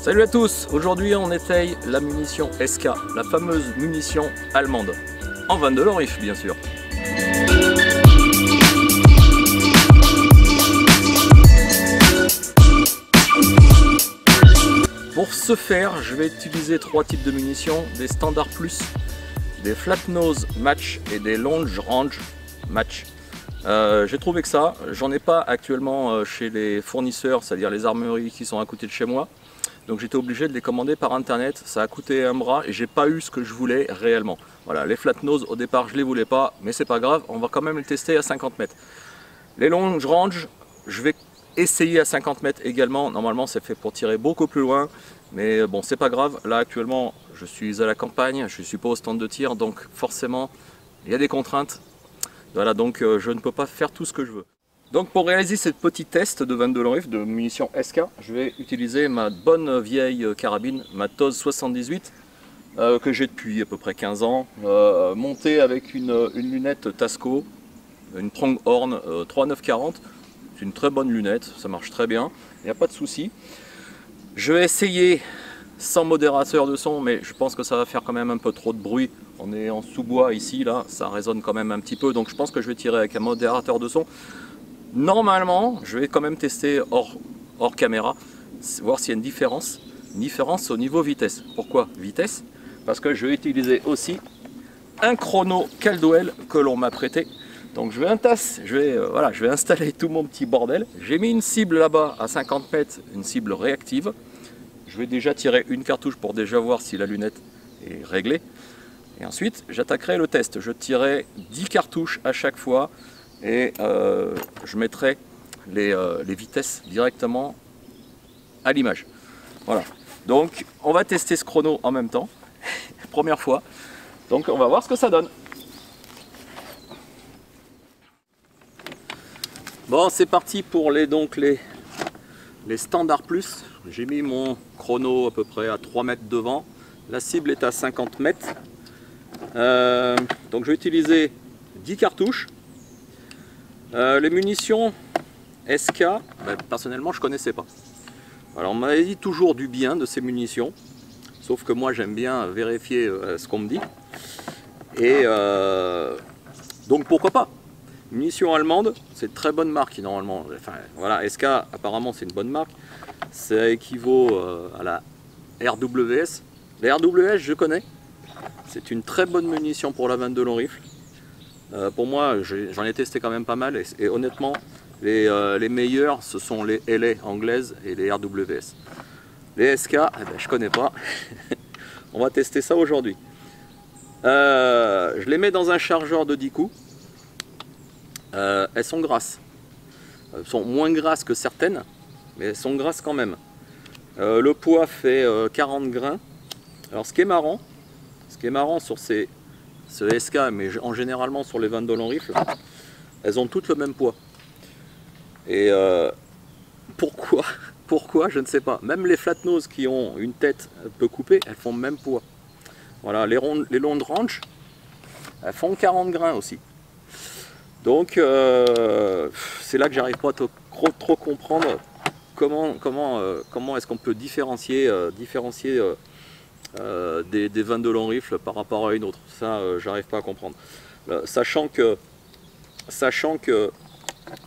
Salut à tous, aujourd'hui on essaye la munition SK, la fameuse munition allemande, en vanne de l'Orif bien sûr. Pour ce faire, je vais utiliser trois types de munitions, des standards plus, des flat nose match et des long range match. J'ai trouvé que ça, j'en ai pas actuellement chez les fournisseurs, c'est-à-dire les armeries qui sont à côté de chez moi. Donc j'étais obligé de les commander par internet, ça a coûté un bras et j'ai pas eu ce que je voulais réellement. Voilà, les flat nose au départ je les voulais pas, mais c'est pas grave, on va quand même les tester à 50 mètres. Les long range, je vais essayer à 50 mètres également, normalement c'est fait pour tirer beaucoup plus loin, mais bon c'est pas grave, là actuellement je suis à la campagne, je suis pas au stand de tir, donc forcément il y a des contraintes. Voilà, donc je ne peux pas faire tout ce que je veux. Donc pour réaliser ce petit test de 22 long rifle de munitions SK, je vais utiliser ma bonne vieille carabine, ma TOS 78, que j'ai depuis à peu près 15 ans, montée avec une lunette Tasco, une Pronghorn 3940. C'est une très bonne lunette, ça marche très bien, il n'y a pas de souci. Je vais essayer sans modérateur de son, mais je pense que ça va faire quand même un peu trop de bruit. On est en sous-bois ici, là, ça résonne quand même un petit peu, donc je pense que je vais tirer avec un modérateur de son. Normalement, je vais quand même tester hors caméra, voir s'il y a une différence au niveau vitesse. Pourquoi vitesse? Parce que je vais utiliser aussi un chrono Caldwell que l'on m'a prêté. Donc je vais installer tout mon petit bordel. J'ai mis une cible là-bas à 50 mètres, une cible réactive. Je vais déjà tirer une cartouche pour déjà voir si la lunette est réglée. Et ensuite, j'attaquerai le test. Je tirerai 10 cartouches à chaque fois. Et je mettrai les vitesses directement à l'image. Voilà. Donc on va tester ce chrono en même temps. Première fois. Donc on va voir ce que ça donne. Bon, c'est parti pour les standards plus. J'ai mis mon chrono à peu près à 3 mètres devant. La cible est à 50 mètres. Donc je vais utiliser 10 cartouches. Les munitions SK, personnellement je ne connaissais pas. Alors on m'avait dit toujours du bien de ces munitions, sauf que moi j'aime bien vérifier ce qu'on me dit. Et donc pourquoi pas. Munitions allemandes, c'est une très bonne marque normalement. Enfin voilà, SK apparemment c'est une bonne marque. Ça équivaut à la RWS. La RWS je connais. C'est une très bonne munition pour la 22 long rifle. Pour moi, j'en ai testé quand même pas mal et honnêtement, les meilleurs, ce sont les LA anglaises et les RWS. Les SK, je connais pas. On va tester ça aujourd'hui. Je les mets dans un chargeur de 10 coups. Elles sont grasses. Elles sont moins grasses que certaines, mais elles sont grasses quand même. Le poids fait 40 grains. Alors ce qui est marrant sur ce SK, mais généralement sur les 22 long rifle, elles ont toutes le même poids. Et pourquoi je ne sais pas. Même les flat nose qui ont une tête un peu coupée, elles font le même poids. Voilà, les long range, elles font 40 grains aussi. Donc c'est là que j'arrive pas à trop comprendre comment est-ce qu'on peut différencier des 22 long rifle par rapport à une autre. Ça, j'arrive pas à comprendre. Sachant que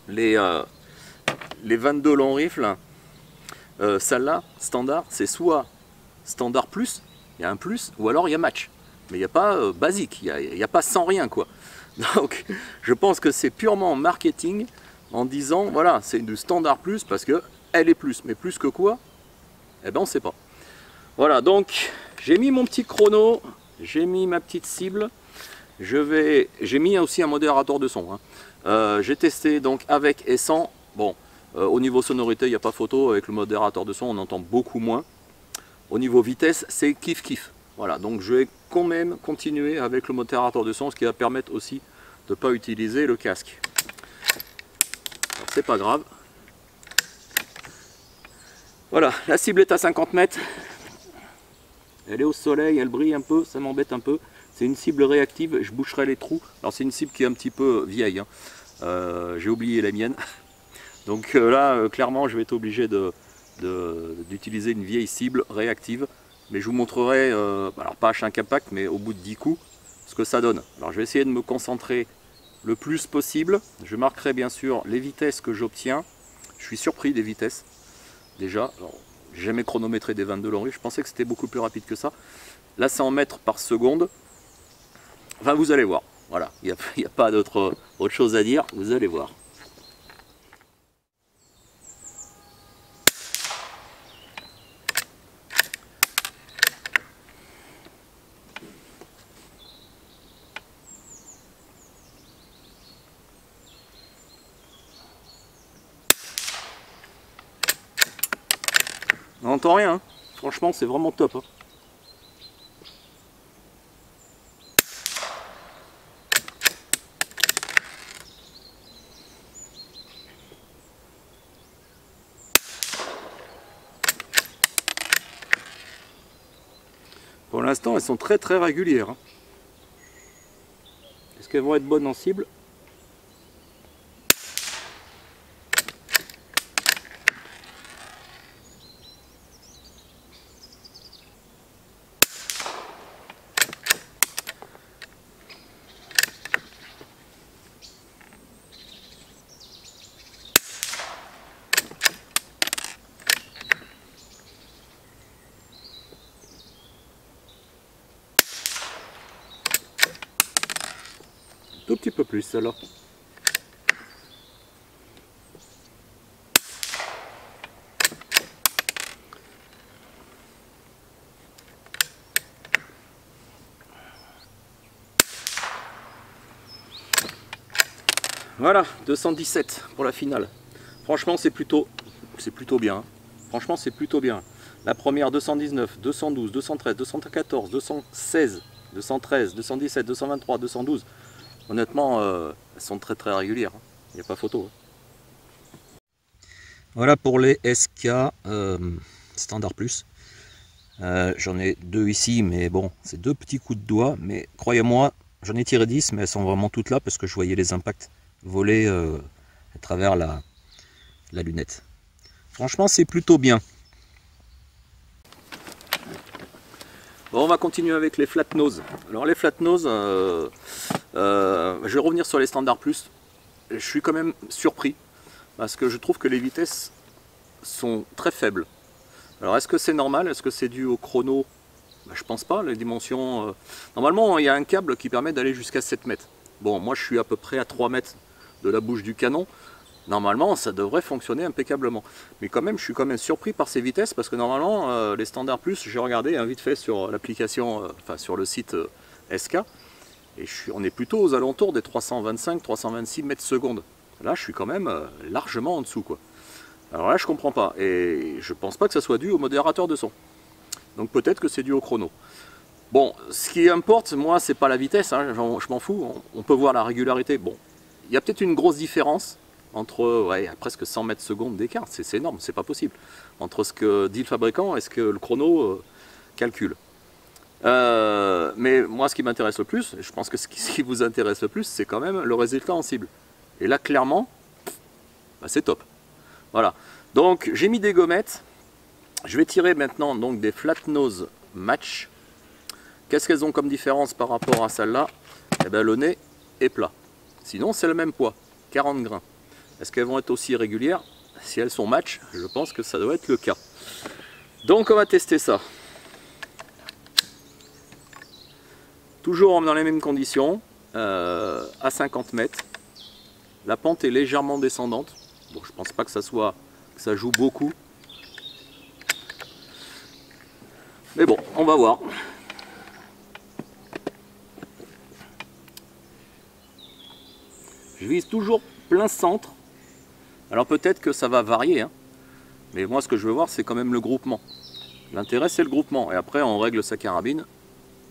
les 22 long rifle, celle-là, standard, c'est soit standard plus, il y a un plus, ou alors il y a match. Mais il n'y a pas basique, il n'y a pas sans rien quoi. Donc je pense que c'est purement marketing en disant voilà, c'est du standard plus parce que elle est plus. Mais plus que quoi? Eh ben on sait pas. Voilà, donc j'ai mis mon petit chrono, j'ai mis ma petite cible, j'ai mis aussi un modérateur de son. J'ai testé donc avec et sans. Bon, au niveau sonorité, il n'y a pas photo, avec le modérateur de son, on entend beaucoup moins. Au niveau vitesse, c'est kiff. Voilà, donc je vais quand même continuer avec le modérateur de son, ce qui va permettre aussi de ne pas utiliser le casque. Alors c'est pas grave. Voilà, la cible est à 50 mètres. Elle est au soleil, elle brille un peu, ça m'embête un peu. C'est une cible réactive, je boucherai les trous. Alors c'est une cible qui est un petit peu vieille, hein. J'ai oublié la mienne. Donc là, clairement, je vais être obligé de d'utiliser une vieille cible réactive. Mais je vous montrerai, alors pas à chaque impact, mais au bout de 10 coups, ce que ça donne. Alors je vais essayer de me concentrer le plus possible. Je marquerai bien sûr les vitesses que j'obtiens. Je suis surpris des vitesses, déjà. J'ai jamais chronométré des 22 longues, je pensais que c'était beaucoup plus rapide que ça. Là c'est en mètres par seconde. Enfin vous allez voir, voilà, il n'y a pas autre chose à dire, vous allez voir. On n'entend rien, hein. Franchement c'est vraiment top. Hein. Pour l'instant elles sont très régulières. Hein. Est-ce qu'elles vont être bonnes en cible ? Tout petit peu plus alors. Voilà, 217 pour la finale. Franchement c'est plutôt bien. Hein. Franchement c'est plutôt bien. La première 219, 212, 213, 214, 216, 213, 217, 223, 212. Honnêtement, elles sont très régulières, il n'y a pas photo. Voilà pour les SK Standard Plus. J'en ai 2 ici, mais bon, c'est 2 petits coups de doigt. Mais croyez-moi, j'en ai tiré 10, mais elles sont vraiment toutes là parce que je voyais les impacts voler à travers la lunette. Franchement, c'est plutôt bien. Bon, on va continuer avec les flat nose. Alors les flat nose, je vais revenir sur les standards plus. Je suis quand même surpris parce que je trouve que les vitesses sont très faibles. Alors est-ce que c'est normal? Est-ce que c'est dû au chrono? Je pense pas, les dimensions... Normalement il y a un câble qui permet d'aller jusqu'à 7 mètres. Bon, moi je suis à peu près à 3 mètres de la bouche du canon. Normalement ça devrait fonctionner impeccablement. Mais quand même je suis quand même surpris par ces vitesses parce que normalement les standards plus, j'ai regardé vite fait sur l'application, enfin sur le site SK, et on est plutôt aux alentours des 325-326 mètres secondes. Là je suis quand même largement en dessous quoi. Alors là je comprends pas et je pense pas que ça soit dû au modérateur de son. Donc peut-être que c'est dû au chrono. Bon, ce qui importe moi c'est pas la vitesse, hein, je m'en fous, on peut voir la régularité. Bon, il y a peut-être une grosse différence entre presque 100 mètres secondes d'écart, c'est énorme, c'est pas possible. Entre ce que dit le fabricant et ce que le chrono calcule. Mais moi ce qui m'intéresse le plus, je pense que ce qui vous intéresse le plus, c'est quand même le résultat en cible. Et là clairement, c'est top. Voilà, donc j'ai mis des gommettes. Je vais tirer maintenant donc des flat nose match. Qu'est-ce qu'elles ont comme différence par rapport à celle-là? Eh bien le nez est plat. Sinon c'est le même poids, 40 grains. Est-ce qu'elles vont être aussi régulières? Si elles sont match, je pense que ça doit être le cas. Donc on va tester ça. Toujours dans les mêmes conditions, à 50 mètres. La pente est légèrement descendante. Bon, je pense pas que ça joue beaucoup. Mais bon, on va voir. Je vise toujours plein centre. Alors peut-être que ça va varier, hein. Mais moi ce que je veux voir c'est quand même le groupement. L'intérêt c'est le groupement. Et après on règle sa carabine,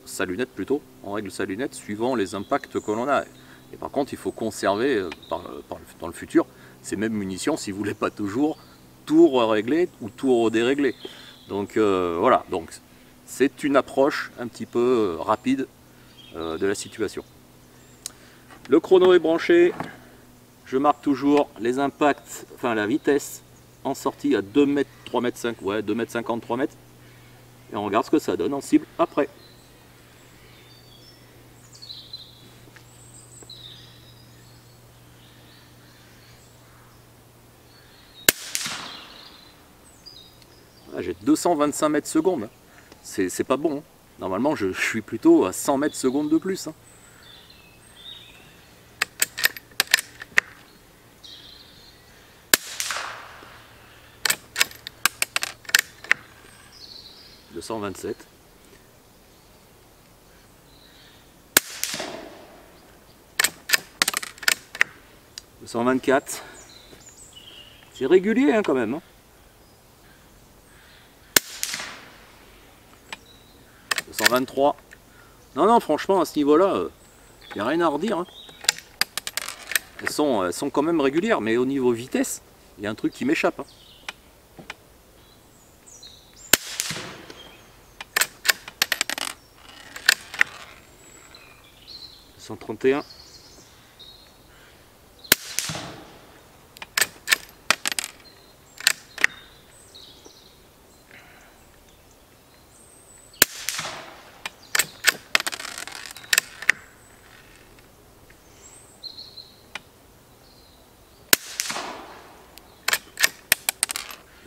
sa lunette plutôt, on règle sa lunette suivant les impacts que l'on a. Et par contre il faut conserver dans le futur ces mêmes munitions si vous voulez pas toujours tout régler ou tout dérégler. Donc voilà, donc c'est une approche un petit peu rapide de la situation. Le chrono est branché. Je marque toujours les impacts, enfin la vitesse en sortie à 2,3 3 mètres 5, ouais, 2 mètres 50, 3 mètres. Et on regarde ce que ça donne en cible après. Ah, j'ai 225 mètres secondes. C'est pas bon. Hein. Normalement, je suis plutôt à 100 mètres secondes de plus. Hein. « 227. 224. C'est régulier hein, quand même. Hein. 223. Non, non, franchement, à ce niveau-là, il n'y a rien à redire. Hein. Elles sont quand même régulières, mais au niveau vitesse, il y a un truc qui m'échappe. Hein. 131.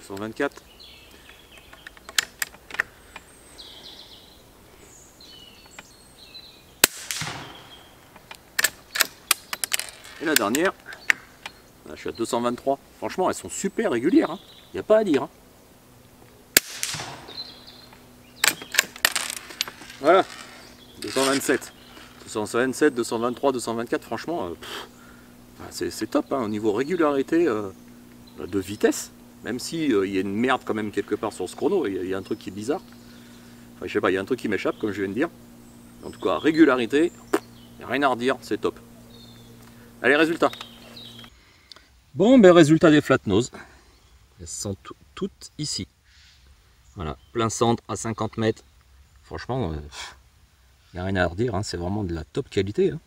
« 124. » Et la dernière, là, je suis à 223. Franchement, elles sont super régulières. Il n'y a pas à dire. Hein. Voilà. 227. 227, 223, 224. Franchement, c'est top. Hein, au niveau régularité de vitesse. Même si il y a une merde quand même quelque part sur ce chrono. Il y a un truc qui est bizarre. Enfin, je sais pas, il y a un truc qui m'échappe, comme je viens de dire. En tout cas, régularité, il n'y a rien à redire. C'est top. Allez, résultat. Bon, ben résultat des flat nose. Elles sont toutes ici. Voilà, plein centre à 50 mètres. Franchement, il n'y a rien à redire. Hein, c'est vraiment de la top qualité. Hein.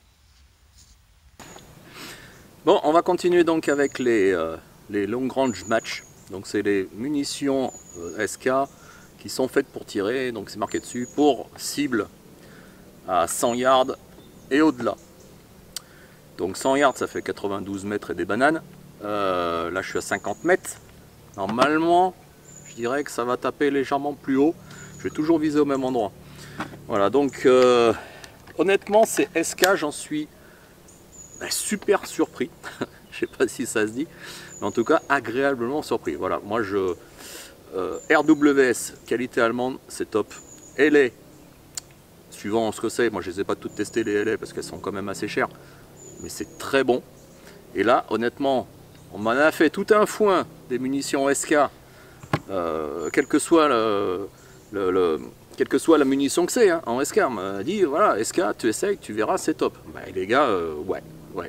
Bon, on va continuer donc avec les long range match. Donc c'est les munitions SK qui sont faites pour tirer. Donc c'est marqué dessus pour cible à 100 yards et au-delà. Donc 100 yards, ça fait 92 mètres et des bananes. Là, je suis à 50 mètres. Normalement, je dirais que ça va taper légèrement plus haut. Je vais toujours viser au même endroit. Voilà, donc honnêtement, c'est SK, j'en suis super surpris. Je sais pas si ça se dit, mais en tout cas, agréablement surpris. Voilà, moi, RWS, qualité allemande, c'est top. LA, suivant ce que c'est, moi je ne les ai pas toutes testées les LA parce qu'elles sont quand même assez chères. Mais c'est très bon. Et là, honnêtement, on m'en a fait tout un foin des munitions SK, quelle que soit la munition que c'est, hein, en SK. On m'a dit, voilà, SK, tu essayes, tu verras, c'est top. Bah, les gars, ouais,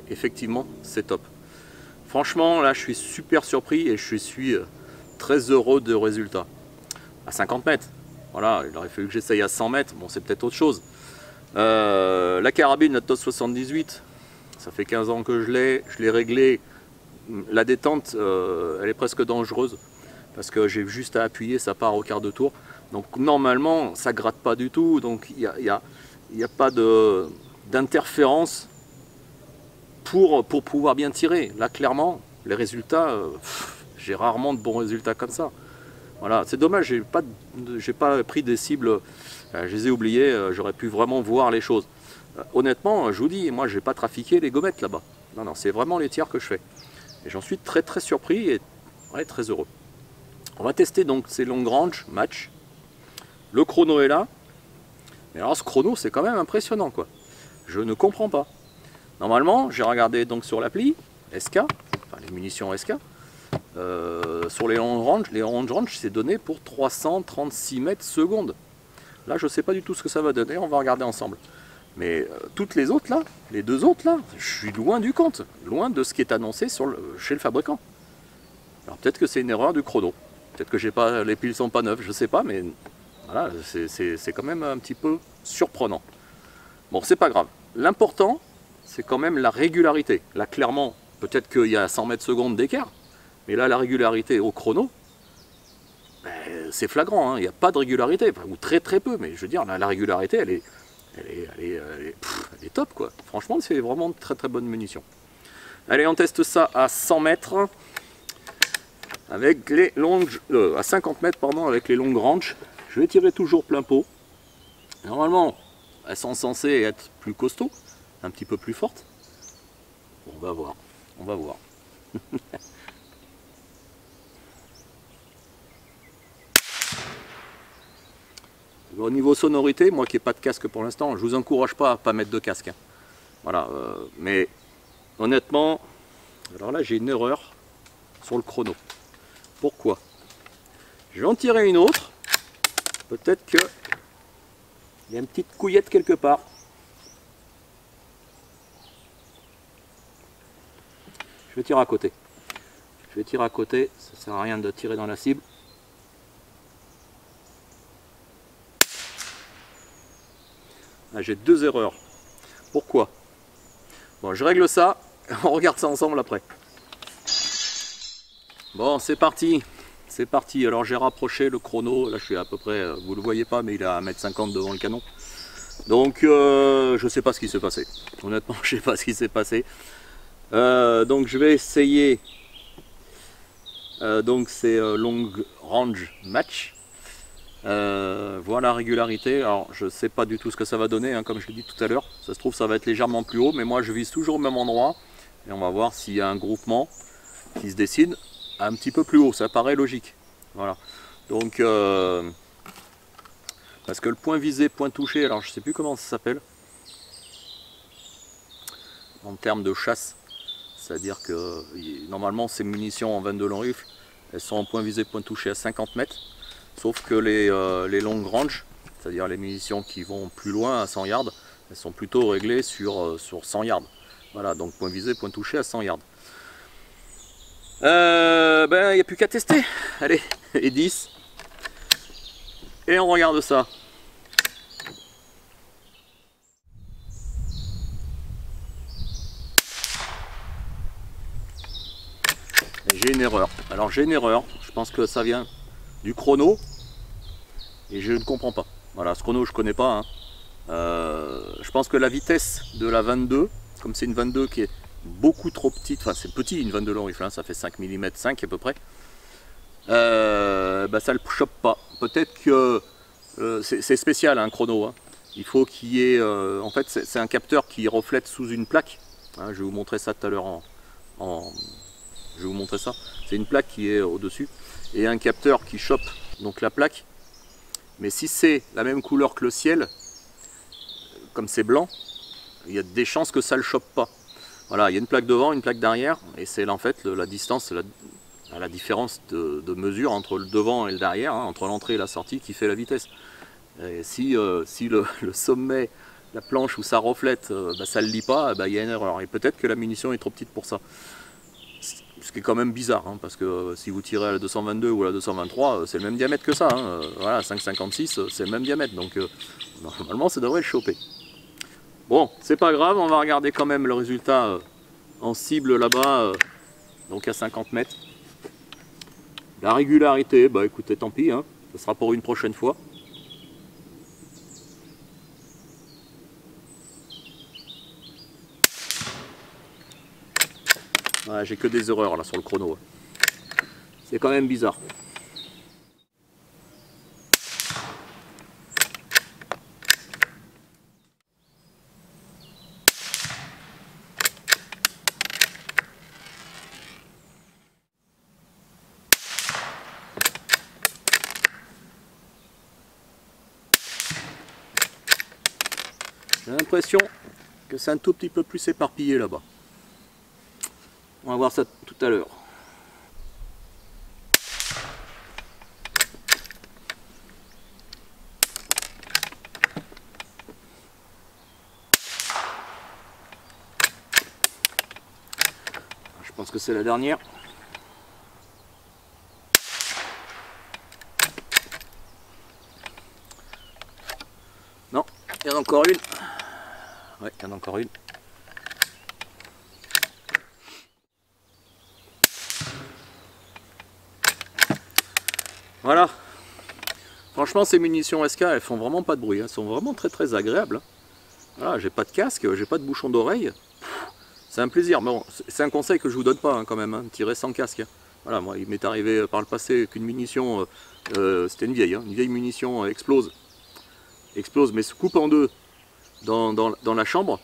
effectivement, c'est top. Franchement, là, je suis super surpris et je suis très heureux de résultat. À 50 mètres, voilà, il aurait fallu que j'essaye à 100 mètres, bon, c'est peut-être autre chose. La carabine, la TOS 78, ça fait 15 ans que je l'ai réglée. La détente, elle est presque dangereuse parce que j'ai juste à appuyer, ça part au quart de tour. Donc normalement, ça gratte pas du tout, donc il n'y a pas d'interférence pour pouvoir bien tirer. Là, clairement, les résultats, j'ai rarement de bons résultats comme ça. Voilà, c'est dommage, j'ai pas pris des cibles, je les ai oubliées, j'aurais pu vraiment voir les choses. Honnêtement, je vous dis, moi je n'ai pas trafiqué les gommettes là-bas. Non, non, c'est vraiment les tirs que je fais. Et j'en suis très surpris et ouais, très heureux. On va tester donc ces long range match. Le chrono est là. Mais alors ce chrono, c'est quand même impressionnant, quoi. Je ne comprends pas. Normalement, j'ai regardé donc sur l'appli SK, enfin les munitions SK. Sur les long range, c'est donné pour 336 mètres secondes. Là, je ne sais pas du tout ce que ça va donner, on va regarder ensemble. Mais toutes les autres là, les deux autres là, je suis loin du compte, loin de ce qui est annoncé chez le fabricant. Alors peut-être que c'est une erreur du chrono, peut-être que les piles sont pas neuves, je sais pas, mais voilà, c'est quand même un petit peu surprenant. Bon, c'est pas grave. L'important, c'est quand même la régularité. Là, clairement, peut-être qu'il y a 100 mètres secondes d'écart, mais là, la régularité au chrono, c'est flagrant, hein, il n'y a pas de régularité, enfin, ou très peu, mais je veux dire, la régularité, elle est top, quoi. Franchement, c'est vraiment de très bonne munition. Allez, on teste ça à 100 mètres, avec les longues, à 50 mètres, pardon, avec les longues ranges. Je vais tirer toujours plein pot. Normalement, elles sont censées être plus costauds, un petit peu plus fortes. On va voir, on va voir. Au niveau sonorité, moi qui n'ai pas de casque pour l'instant, je vous encourage pas à pas mettre de casque. Hein. Voilà, mais honnêtement, alors là j'ai une erreur sur le chrono. Pourquoi? Je vais en tirer une autre. Peut-être que il y a une petite couillette quelque part. Je vais tirer à côté. Je vais tirer à côté, ça sert à rien de tirer dans la cible. Ah, j'ai deux erreurs. Pourquoi? Bon, je règle ça, on regarde ça ensemble après. Bon, c'est parti. C'est parti. Alors j'ai rapproché le chrono. Là, je suis à peu près, vous le voyez pas, mais il est à 1,50 m devant le canon. Donc, je sais pas ce qui s'est passé. Honnêtement, je sais pas ce qui s'est passé. Donc, je vais essayer. Donc, c'est long range match. Voilà la régularité. Alors je sais pas du tout ce que ça va donner, hein, comme je l'ai dit tout à l'heure. Ça se trouve ça va être légèrement plus haut, mais moi je vise toujours au même endroit. Et on va voir s'il y a un groupement qui se dessine un petit peu plus haut. Ça paraît logique. Voilà. Donc parce que le point visé, point touché, alors je sais plus comment ça s'appelle en termes de chasse. C'est-à-dire que normalement ces munitions en 22 long rifle, elles sont en point visé, point touché à 50 mètres. Sauf que les longues ranges, c'est-à-dire les munitions qui vont plus loin à 100 yards, elles sont plutôt réglées sur 100 yards. Voilà, donc point visé, point touché à 100 yards. Ben, il n'y a plus qu'à tester. Allez, et 10. Et on regarde ça. J'ai une erreur. Alors j'ai une erreur. Je pense que ça vient du chrono. Et je ne comprends pas. Voilà, ce chrono je connais pas. Hein. Je pense que la vitesse de la 22, comme c'est une 22 qui est beaucoup trop petite, enfin c'est petit une 22 long rifle, hein, ça fait 5 mm 5 à peu près, bah, ça ne le chope pas. Peut-être que c'est spécial un chrono. Hein. Il faut qu'il y ait, en fait c'est un capteur qui reflète sous une plaque. Hein, je vais vous montrer ça tout à l'heure je vais vous montrer ça. C'est une plaque qui est au-dessus et un capteur qui chope donc la plaque. Mais si c'est la même couleur que le ciel, comme c'est blanc, il y a des chances que ça ne le chope pas. Voilà, il y a une plaque devant, une plaque derrière, et c'est en fait la distance, la différence de mesure entre le devant et le derrière, hein, entre l'entrée et la sortie, qui fait la vitesse. Et si le sommet, la planche où ça reflète, bah, ça ne le lit pas, bah, il y a une erreur. Et peut-être que la munition est trop petite pour ça. Ce qui est quand même bizarre, hein, parce que si vous tirez à la 222 ou à la 223, c'est le même diamètre que ça. Hein, voilà, 5,56, c'est le même diamètre, donc normalement ça devrait le choper. Bon, c'est pas grave, on va regarder quand même le résultat en cible là-bas, donc à 50 mètres. La régularité, bah écoutez, tant pis, hein, ça sera pour une prochaine fois. Ouais, j'ai que des erreurs là sur le chrono. C'est quand même bizarre. J'ai l'impression que c'est un tout petit peu plus éparpillé là-bas. On va voir ça tout à l'heure. Je pense que c'est la dernière. Non, il y en a encore une. Ouais, il y en a encore une. Voilà, Franchement, ces munitions SK, elles font vraiment pas de bruit. Elles sont vraiment très agréables. Voilà, j'ai pas de casque, j'ai pas de bouchon d'oreille. C'est un plaisir. Bon, c'est un conseil que je vous donne pas quand même, hein, tirer sans casque. Voilà, moi, il m'est arrivé par le passé qu'une munition, c'était une vieille munition explose, mais se coupe en deux dans la chambre.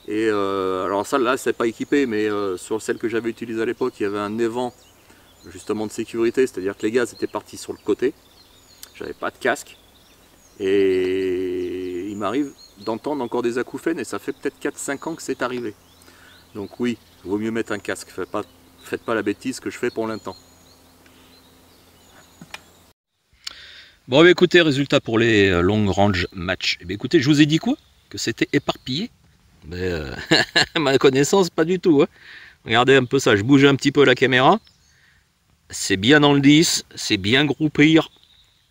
Et alors ça, là, c'est pas équipé, mais sur celle que j'avais utilisée à l'époque, il y avait un évent justement de sécurité, c'est-à-dire que les gaz étaient partis sur le côté. J'avais pas de casque et il m'arrive d'entendre encore des acouphènes et ça fait peut-être 4-5 ans que c'est arrivé. Donc oui, il vaut mieux mettre un casque, faites pas la bêtise que je fais pour l'instant. Bon, bah, écoutez, résultat pour les long range match. Eh bien, écoutez, je vous ai dit quoi? Que c'était éparpillé? Mais, à ma connaissance, pas du tout. Hein. Regardez un peu ça, je bouge un petit peu la caméra. C'est bien dans le 10, c'est bien groupé.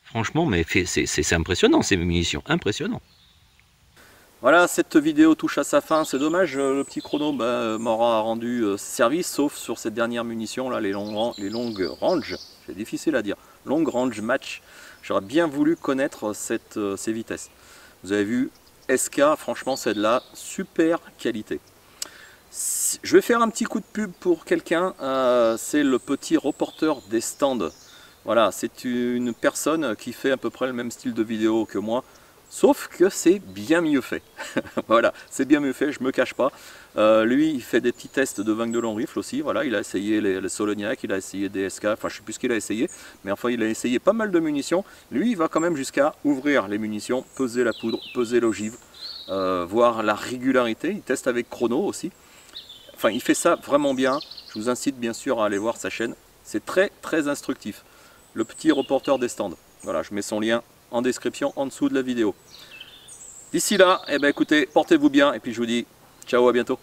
Franchement, mais c'est impressionnant ces munitions, impressionnant. Voilà, cette vidéo touche à sa fin. C'est dommage, le petit chrono m'aura rendu service, sauf sur cette dernière munition, là, les longues range. C'est difficile à dire. Long range match. J'aurais bien voulu connaître ces vitesses. Vous avez vu, SK, franchement, c'est de la super qualité. Je vais faire un petit coup de pub pour quelqu'un. C'est le petit reporter des stands. Voilà, c'est une personne qui fait à peu près le même style de vidéo que moi, sauf que c'est bien mieux fait. Voilà, c'est bien mieux fait, je me cache pas. Lui, il fait des petits tests de vagues de long rifle aussi. Voilà, il a essayé les Soloniac, il a essayé des SK, enfin je sais plus ce qu'il a essayé, mais enfin il a essayé pas mal de munitions. Lui, il va quand même jusqu'à ouvrir les munitions, peser la poudre, peser l'ogive, voir la régularité. Il teste avec chrono aussi. Enfin, il fait ça vraiment bien. Je vous incite bien sûr à aller voir sa chaîne. C'est très instructif. Le petit reporter des stands. Voilà, je mets son lien en description en dessous de la vidéo. D'ici là, eh ben, écoutez, portez-vous bien et puis je vous dis ciao, à bientôt.